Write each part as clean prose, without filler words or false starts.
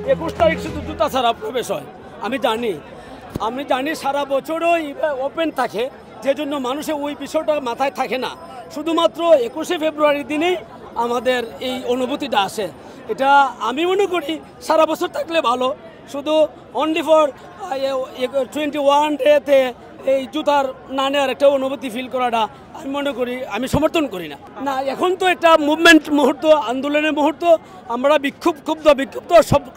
21 তারিখ শুধু জুতা ছাড়া প্রবেশ হয়। আমি জানি সারা বছরই ওপেন থাকে, যে জন্য মানুষের ওই বিষয়টা মাথায় থাকে না। শুধুমাত্র 21শে ফেব্রুয়ারির দিনেই আমাদের এই অনুভূতিটা আসে। এটা আমি মনে করি সারা বছর থাকলে ভালো, শুধু অনলি ফর 21 ডেতে এই জুতার না নেওয়ার একটা অনুভূতি ফিল করাটা আমি মনে করি, আমি সমর্থন করি না। না, এখন তো একটা মুভমেন্ট মুহূর্ত, আন্দোলনের মুহূর্ত। আমরা বিক্ষুব্ধ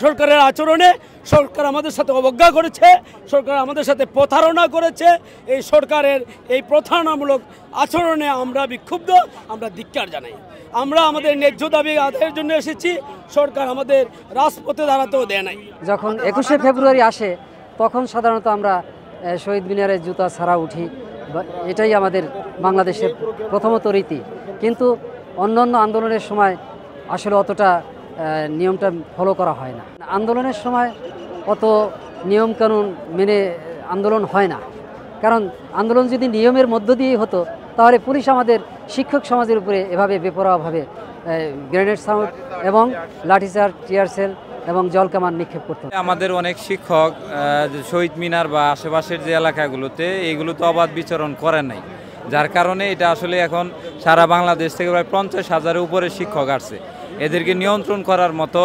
সরকারের আচরণে। সরকার আমাদের সাথে অবজ্ঞা করেছে, সরকার আমাদের সাথে প্রতারণা করেছে। এই সরকারের এই প্রতারণামূলক আচরণে আমরা বিক্ষুব্ধ, আমরা ধিক্কার জানাই। আমরা আমাদের ন্যায্য দাবি আদায়ের জন্য এসেছি, সরকার আমাদের রাজপথে দাঁড়াতেও দেয় নাই। যখন 21শে ফেব্রুয়ারি আসে তখন সাধারণত আমরা শহীদ মিনারে জুতা ছাড়া উঠি, এটাই আমাদের বাংলাদেশের প্রথমত রীতি। কিন্তু অন্যান্য আন্দোলনের সময় আসলে অতটা নিয়মটা ফলো করা হয় না। আন্দোলনের সময় অত নিয়মকানুন মেনে আন্দোলন হয় না, কারণ আন্দোলন যদি নিয়মের মধ্য দিয়েই হতো তাহলে পুলিশ আমাদের শিক্ষক সমাজের উপরে এভাবে বেপরোয়াভাবে গ্রেনেড সাউন্ড এবং লাঠিচার্জ, টিয়ার সেল এবং জলকামান নিক্ষেপ করতে। আমাদের অনেক শিক্ষক শহীদ মিনার বা আশেপাশের যে এলাকাগুলোতে এইগুলোতে অবাধ বিচরণ করে নাই, যার কারণে এটা আসলে এখন সারা বাংলাদেশ থেকে প্রায় 50,000-এর উপরে শিক্ষক আসছে। এদেরকে নিয়ন্ত্রণ করার মতো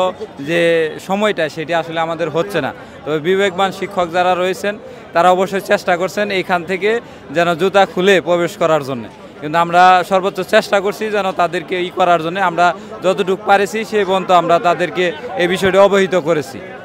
যে সময়টা সেটি আসলে আমাদের হচ্ছে না। তবে বিবেকবান শিক্ষক যারা রয়েছেন তারা অবশ্যই চেষ্টা করছেন এইখান থেকে যেন জুতা খুলে প্রবেশ করার জন্য, কিন্তু আমরা সর্বোচ্চ চেষ্টা করছি যেন তাদেরকে করার জন্য। আমরা যতটুকু পারেছি সেই পর্যন্ত আমরা তাদেরকে এই বিষয়টি অবহিত করেছি।